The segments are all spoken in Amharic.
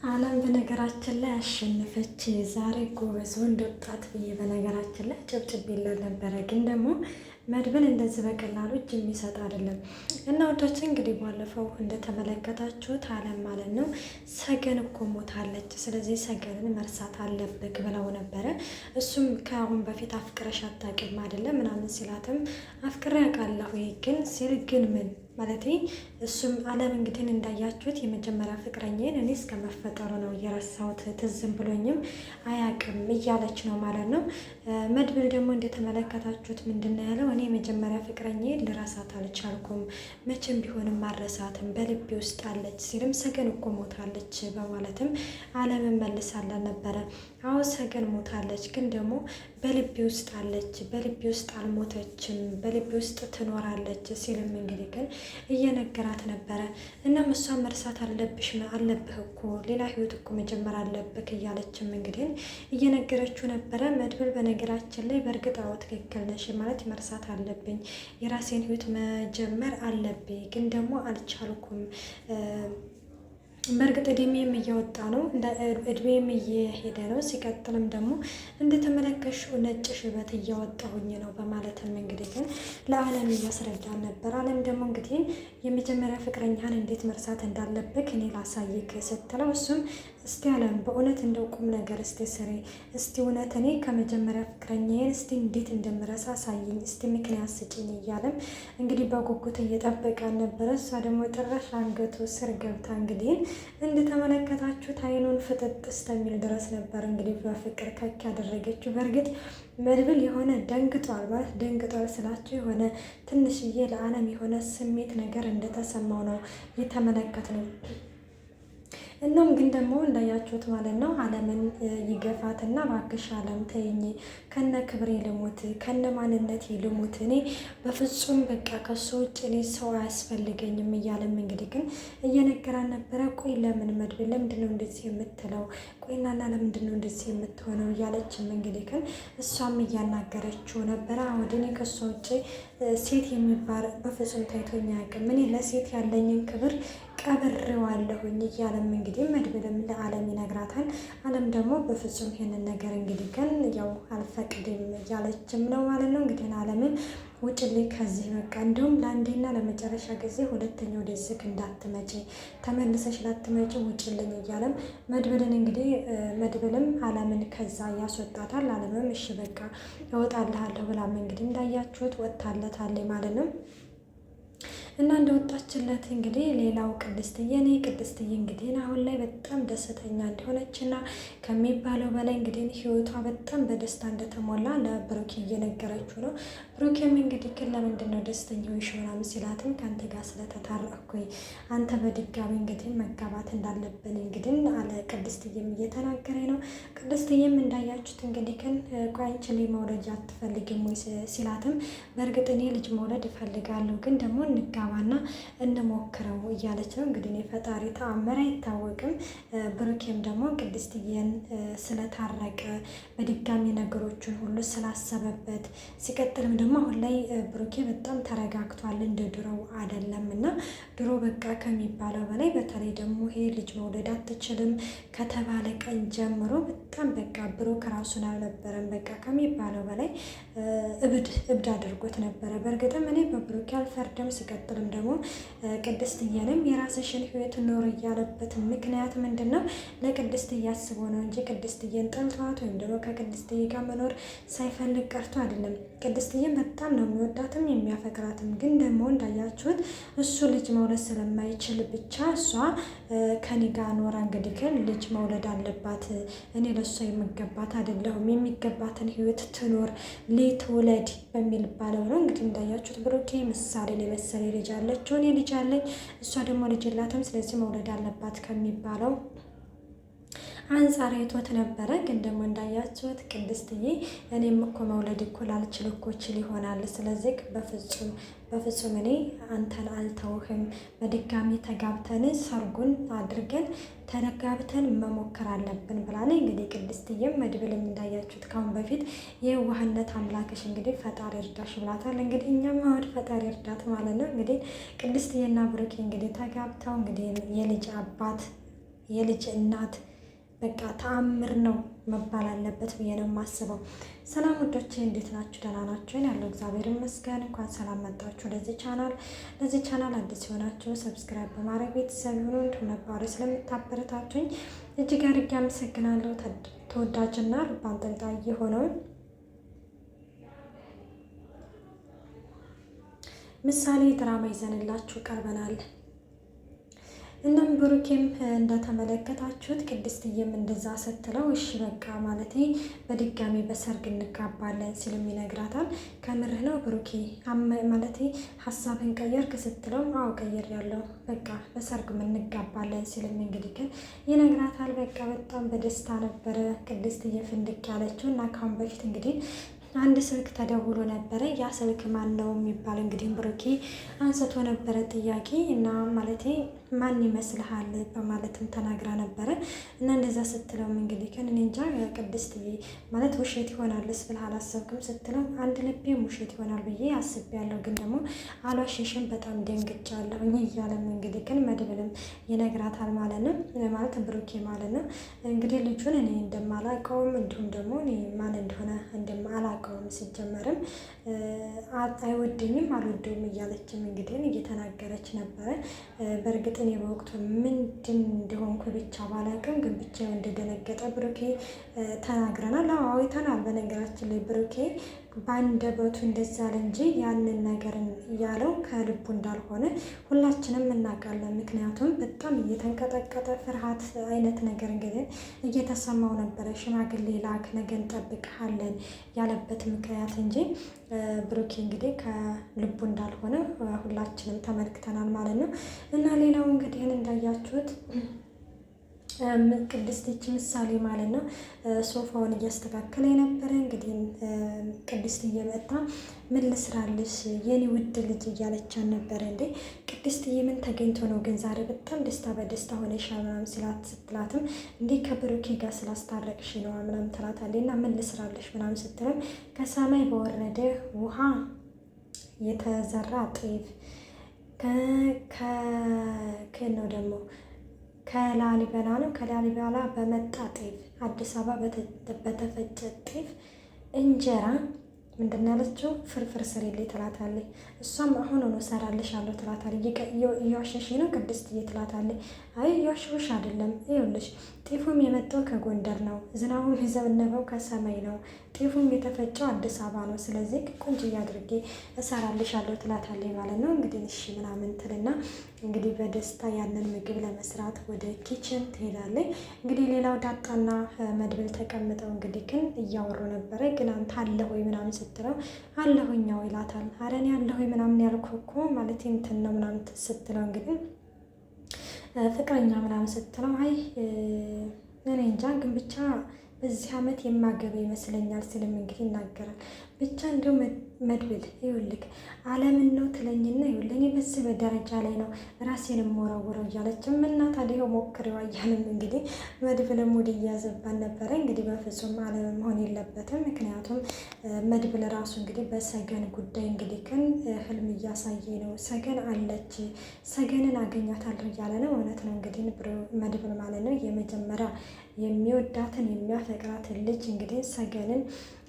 አለም በነገራችን ላይ አሸነፈች። ዛሬ ጎበዝ ወንድ ወጣት ብዬ በነገራችን ላይ ጨብጭቤላት ነበረ። ግን ደግሞ መድብል እንደዚህ በቀላሉ እጅ የሚሰጥ አይደለም እና ወዶች እንግዲህ ባለፈው እንደተመለከታችሁት አለም ማለት ነው ሰገን እኮ ሞታለች፣ ስለዚህ ሰገንን መርሳት አለብክ ብለው ነበረ። እሱም ከአሁን በፊት አፍቅረሽ አታውቂም አይደለም ምናምን ሲላትም አፍቅሬ አውቃለሁ ግን ሲል ግን ምን ማለት እሱም አለም እንግዲህ እንዳያችሁት የመጀመሪያ ፍቅረኛዬን እኔ እስከ መፈጠሩ ነው እየረሳሁት ትዝም ብሎኝም አያውቅም እያለች ነው ማለት ነው። መድብል ደግሞ እንደተመለከታችሁት ምንድን ነው ያለው? እኔ የመጀመሪያ ፍቅረኛዬን ልረሳት አልቻልኩም፣ መቼም ቢሆንም አልረሳትም፣ በልቤ ውስጥ አለች ሲልም ሰገን እኮ ሞታለች በማለትም አለምን መልሳለን ነበረ። አዎ ሰገን ሞታለች፣ ግን ደግሞ በልቤ ውስጥ አለች፣ በልቤ ውስጥ አልሞተችም፣ በልቤ ውስጥ ትኖራለች ሲልም እንግዲህ ግን እየነገራት ነበረ። እናም እሷን መርሳት አለብህ እኮ ሌላ ህይወት እኮ መጀመር አለብህ እያለችም እንግዲህ እየነገረችው ነበረ። መድብል በነገራችን ላይ በእርግጥ አዎ ትክክል ነሽ ማለት መርሳት አለብኝ፣ የራሴን ህይወት መጀመር አለብኝ፣ ግን ደግሞ አልቻልኩም። በእርግጥ እድሜም እየወጣ ነው፣ እድሜም እየሄደ ነው። ሲቀጥልም ደግሞ እንደተመለከሽው ነጭ ሽበት እያወጣሁኝ ነው በማለትም እንግዲህ ግን ለአለም እያስረዳን ነበር። አለም ደግሞ እንግዲህ የመጀመሪያ ፍቅረኛህን እንዴት መርሳት እንዳለብህ እኔ ላሳይክ ስትለው እሱም እስቲ አለም በእውነት እንደው ቁም ነገር እስቲ ስሪ እስቲ እውነት እኔ ከመጀመሪያ ፍቅረኛዬን እስቲ እንዴት እንደምረሳ አሳይኝ እስቲ ምክንያት ስጭኝ እያለም እንግዲህ በጉጉት እየጠበቀን ነበረ። እሷ ደግሞ ጭራሽ አንገቱ ስር ገብታ እንግዲህ እንደተመለከታችሁት አይኑን ፍጥጥ እስከሚል ድረስ ነበር እንግዲህ በፍቅር ከክ ያደረገችው። በእርግጥ መድብል የሆነ ደንግጧል ማለት ደንግጧል ስላቸው የሆነ ትንሽዬ ለአለም የሆነ ስሜት ነገር እንደተሰማው ነው የተመለከትነው። እናም ግን ደግሞ እንዳያችሁት ማለት ነው አለምን ይገፋትና እባክሽ አለም ተይኝ፣ ከነ ክብሬ ልሙት፣ ከነ ማንነቴ ልሙት፣ እኔ በፍጹም በቃ ከሱ ውጭ እኔ ሰው አያስፈልገኝም እያለም እንግዲህ ግን እየነገራን ነበረ። ቆይ ለምን መድብል ለምንድን ነው እንደዚህ የምትለው? ቆይናና ለምንድን ነው እንደዚህ የምትሆነው እያለችም እንግዲህ ግን እሷም እያናገረችው ነበረ። አሁን እኔ ከሱ ውጭ ሴት የሚባል በፍጹም ታይቶኝ አያውቅም፣ እኔ ለሴት ያለኝን ክብር ቀብሬዋለሁኝ እያለም እንግዲህ መድብልም ለአለም ይነግራታል። አለም ደግሞ በፍጹም ይሄንን ነገር እንግዲህ ግን ያው አልፈቅድም እያለችም ነው ማለት ነው። እንግዲህ አለምን ውጭልኝ ከዚህ በቃ እንዲሁም ለአንዴና ለመጨረሻ ጊዜ ሁለተኛ ወደዚህ እንዳትመጪ፣ ተመልሰሽ ላትመጪ ውጭልኝ እያለም መድብልን እንግዲህ መድብልም አለምን ከዛ ያስወጣታል። አለምም እሺ በቃ እወጣልሃለሁ ብላም እንግዲህ እንዳያችሁት ወጥታለታለች ማለት ነው። እና እንደወጣችለት እንግዲህ ሌላው ቅድስትዬ እኔ ቅድስትዬ እንግዲህ አሁን ላይ በጣም ደስተኛ እንደሆነችና ከሚባለው በላይ እንግዲህ ህይወቷ በጣም በደስታ እንደተሞላ ለብሩኬ እየነገረችው ነው። ብሩኬም እንግዲህ ግን ለምንድን ነው ደስተኛ ሆንሽ ምናምን ሲላትም ከአንተ ጋር ስለተታረቅኩኝ አንተ በድጋሚ እንግዲህ መጋባት እንዳለብን እንግዲህ አለ ቅድስትዬም እየተናገረ ነው። ቅድስትዬም እንዳያችሁት እንግዲህ ግን ቆይ አንቺ ልጅ መውለድ አትፈልጊም ወይ ሲላትም በእርግጥ እኔ ልጅ መውለድ እፈልጋለሁ ግን ደግሞ እንጋባና እንሞክረው እያለች ነው። እንግዲህ ፈጣሪ ተአምር አይታወቅም። ብሩኬም ደግሞ ቅድስትዬን ስለታረቀ በድጋሚ ነገሮችን ሁሉ ስላሰበበት ሲቀጥልም ደግሞ አሁን ላይ ብሩኬ በጣም ተረጋግቷል፣ እንደ ድሮው አይደለም እና ድሮ በቃ ከሚባለው በላይ በተለይ ደግሞ ይሄ ልጅ መውለድ አትችልም ከተባለ ቀን ጀምሮ በጣም በቃ ብሩክ ራሱን አልነበረም በቃ ከሚባለው በላይ እብድ አድርጎት ነበረ። በእርግጥም እኔ በብሩኬ አልፈርድም። ሲቀጥልም ደግሞ ቅድስትዬንም የራስሽን ህይወት ኖር እያለበት ምክንያት ምንድን ነው? ለቅድስትዬ አስቦ ነው እንጂ ቅድስትዬን ጠልቷት ወይም ደግሞ ከቅድስትዬ ጋር መኖር ሳይፈልግ ቀርቶ አይደለም። ቅድስትዬን በጣም ነው የሚወዳትም የሚያፈቅራትም። ግን ደግሞ እንዳያችሁት እሱ ልጅ መውለድ ስለማይችል ብቻ እሷ ከኔ ጋር ኖራ እንግዲህ ግን ልጅ መውለድ አለባት፣ እኔ ለእሷ የሚገባት አይደለሁም፣ የሚገባትን ህይወት ትኖር ልትውለድ በሚል ባለው ነው እንግዲህ እንዳያችሁት ብሩኬ ምሳሌን የመሰለ ልጅ አለችው፣ እኔ ልጅ አለኝ፣ እሷ ደግሞ ልጅ የላትም፣ ስለዚህ መውለድ አለባት ከሚባለው አንጻር አይቶት ነበረ። ግን ደግሞ እንዳያችሁት ቅድስትዬ እኔም እኮ መውለድ እኮ ላልችል እኮ እችል ይሆናል፣ ስለዚህ በፍጹም እኔ አንተን አልተውህም፣ በድጋሚ ተጋብተን ሰርጉን አድርገን ተጋብተን መሞከር አለብን ብላለ። እንግዲህ ቅድስትዬም መድብልም እንዳያችሁት ካሁን በፊት የዋህነት አምላክሽ እንግዲህ ፈጣሪ እርዳሽ ብላታል። እንግዲህ እኛም አሁን ፈጣሪ እርዳት ማለት ነው። እንግዲህ ቅድስትዬና ብሩኬ እንግዲህ ተጋብተው እንግዲህ የልጅ አባት የልጅ እናት በቃ ተአምር ነው መባል አለበት ብዬ ነው የማስበው። ሰላም ውዶቼ እንዴት ናችሁ? ደህና ናችሁ? ያለው እግዚአብሔር ይመስገን። እንኳን ሰላም መጣችሁ ወደዚህ ቻናል። ለዚህ ቻናል አዲስ ሲሆናችሁ ሰብስክራይብ በማድረግ ቤተሰብ ይሁኑ። እንዲሁም ነባሪ ስለምታበረታቱኝ እጅግ አድርጌ አመሰግናለሁ። ተወዳጅና ልብ አንጠልጣይ የሆነውን ምሳሌ ድራማ ይዘንላችሁ ቀርበናል። እናም ብሩኬም እንደተመለከታችሁት ቅድስትዬም እንደዛ ስትለው እሺ በቃ ማለቴ በድጋሚ በሰርግ እንጋባለን ሲልም ይነግራታል። ከምርህ ነው ብሩኬ ማለቴ ሀሳብን ቀየርክ ስትለው አዎ ቀየር ያለው በቃ በሰርግ እንጋባለን ሲልም እንግዲህ ግን ይነግራታል። በቃ በጣም በደስታ ነበረ ቅድስትዬ ፍንድቅ ያለችው እና ካሁን በፊት እንግዲህ አንድ ስልክ ተደውሎ ነበረ። ያ ስልክ ማን ነው የሚባል እንግዲህ ብሩኬ አንስቶ ነበረ ጥያቄ እና ማለቴ ማን ይመስልሃል በማለትም ተናግራ ነበረ እና እንደዛ ስትለውም እንግዲህ ግን እኔ እንጃ ቅድስትዬ ማለት ውሸት ይሆናልስ ብለህ አላሰብክም ስትለው አንድ ልቤም ውሸት ይሆናል ብዬ አስቤያለሁ፣ ግን ደግሞ አልዋሸሽም በጣም ደንግጫለሁ እያለም እንግዲህ ግን መድብልም ይነግራታል ማለት ነው። ማለት ብሩኬ ማለት ነው እንግዲህ ልጁን እኔ እንደማላውቀውም እንዲሁም ደግሞ እኔ ማን እንደሆነ እንደማላውቀውም ሲጀመርም አይወደኝም አልወደውም እያለችም እንግዲህ እየተናገረች ነበረ። በእርግጥ እኔ በወቅቱ ምንድን እንደሆንኩ ብቻ ባላውቅም ግን ብቻ እንደደነገጠ ብሩኬ ተናግረናል። አውይተናል። በነገራችን ላይ ብሩኬ በአንደበቱ እንደዛ አለ እንጂ ያንን ነገር ያለው ከልቡ እንዳልሆነ ሁላችንም እናውቃለን። ምክንያቱም በጣም እየተንቀጠቀጠ ፍርሃት አይነት ነገር እንግዲህ እየተሰማው ነበረ። ሽማግሌ ላክ ነገ እንጠብቅሃለን ያለበት ምክንያት እንጂ ብሩኬ እንግዲህ ከልቡ እንዳልሆነ ሁላችንም ተመልክተናል ማለት ነው። እና ሌላው እንግዲህ እንዳያችሁት ቅድስት ምሳሌ ማለት ነው ሶፋውን እያስተካከለ የነበረ እንግዲህ ቅድስት እየመጣ ምን ልስራልሽ የኔ ውድ ልጅ እያለቻን ነበረ። እንዴ ቅድስትዬ ምን ተገኝቶ ነው ግን ዛሬ በጣም ደስታ በደስታ ሆነሽ ምናምን ስትላትም እንዴ ከብሩኬ ጋር ስላስታረቅሽ ነው ምናምን ትላታለች። እና ምን ልስራልሽ ምናምን ስትልም ከሰማይ በወረደ ውሃ የተዘራ ጤፍ ነው ደግሞ ከላሊበላ ነው ከላሊበላ በመጣ ጤፍ አዲስ አበባ በተፈጨ ጤፍ እንጀራ ምንድን ነው ያለችው? ፍርፍር ስሪልኝ ትላታለች። እሷም አሁን ሆኖ እሰራልሻለሁ ትላታለች። እየዋሸሽ ነው ቅድስትዬ ትላታለች። አይ እየዋሸሁሽ አይደለም፣ ይኸውልሽ ጤፉም የመጣው ከጎንደር ነው፣ ዝናቡም የዘነበው ከሰማይ ነው፣ ጤፉም የተፈጨው አዲስ አበባ ነው። ስለዚህ ቆንጆ አድርጌ እሰራልሻለሁ ትላታለች ማለት ነው። እንግዲህ እሺ ምናምን ትልና እንግዲህ በደስታ ያንን ምግብ ለመስራት ወደ ኪችን ትሄዳለች። እንግዲህ ሌላው ዳጣና መድብል ተቀምጠው እንግዲህ ግን እያወሩ ነበረ። ግን አንተ አለህ ወይ ምናምን ስትለው አለሁኛው ይላታል። ኧረ እኔ አለሁኝ ምናምን ያልኩህ እኮ ማለት እንትን ነው ምናምን ስትለው እንግዲህ ፍቅረኛ ምናምን ስትለው አይ እኔ እንጃ ግን ብቻ በዚህ ዓመት የማገባ ይመስለኛል ሲልም እንግዲህ ይናገራል። ብቻ እንደው መድብል ይኸውልህ ዓለምን ነው ትለኝና ይኸውልህ እኔ በዚህ በደረጃ ላይ ነው ራሴን የምወረውረው እያለችም እና ታዲያው ሞክሬዋ እያለም እንግዲህ መድብል ሙድ እያዘባን ነበረ። እንግዲህ በፍጹም ዓለም መሆን የለበትም። ምክንያቱም መድብል ራሱ እንግዲህ በሰገን ጉዳይ እንግዲህ ግን ህልም እያሳየ ነው። ሰገን አለች፣ ሰገንን አገኛታለሁ እያለ ነው። እውነት ነው እንግዲህ መድብል ማለት ነው የመጀመሪያ የሚወዳትን የሚያፈቅራትን ልጅ እንግዲህ ሰገንን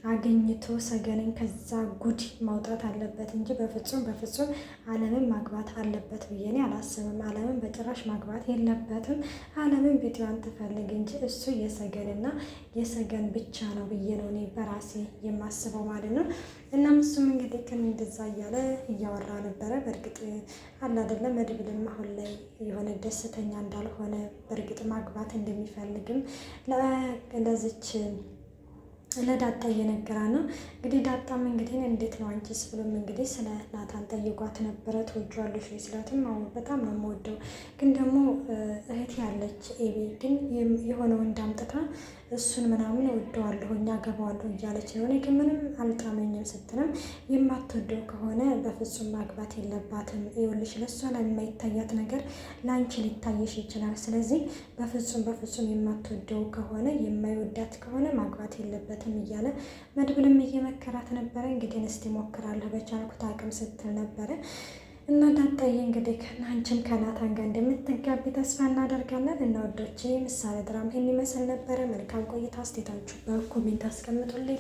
አገኝቶ ሰገንን ከዛ ጉድ ማውጣት አለበት እንጂ በፍጹም ዓለምን ማግባት አለበት ብዬ እኔ አላስብም። ዓለምን በጭራሽ ማግባት የለበትም። ዓለምን ቤቷን ትፈልግ እንጂ እሱ የሰገንና የሰገን ብቻ ነው ብዬ ነው እኔ በራሴ የማስበው ማለት ነው። እናም እሱም እንግዲህ ግን እንደዛ እያለ እያወራ ነበረ። በእርግጥ አለ አይደለም መድብልም አሁን ላይ የሆነ ደስተኛ እንዳልሆነ በእርግጥ ማግባት እንደሚፈልግም ለዚች ለዳጣ እየነገራ ነው። እንግዲህ ዳጣም እንግዲህ እንዴት ነው አንቺስ ብሎም እንግዲህ ስለ ናታን ጠይቋት ነበረ። ትወጂዋለሽ ወይ ስላትም አዎ በጣም ነው የምወደው፣ ግን ደግሞ እህት ያለች ኤቢ ግን የሆነ ወንድ አምጥታ እሱን ምናምን እወደዋለሁ አገባዋለሁ እያለች ነው። እኔ ግን ምንም አልጣመኝም ስትልም የማትወደው ከሆነ በፍጹም ማግባት የለባትም። ይኸውልሽ ለእሷ ላይ የማይታያት ነገር ለአንቺ ሊታየሽ ይችላል። ስለዚህ በፍጹም የማትወደው ከሆነ የማይወዳት ከሆነ ማግባት የለበትም እያለ መድብልም እየመከራት ነበረ። እንግዲህ እስቲ ሞክራለሁ በቻልኩት አቅም ስትል ነበረ። እና ዳጣዬ እንግዲህ ከአንቺም ከናታን ጋር እንደምትጋቢ ተስፋ እናደርጋለን። እና ወዶቼ ምሳሌ ድራማ ይህን ይመስል ነበረ። መልካም ቆይታ። አስተያየታችሁ በኮሜንት አስቀምጡልኝ።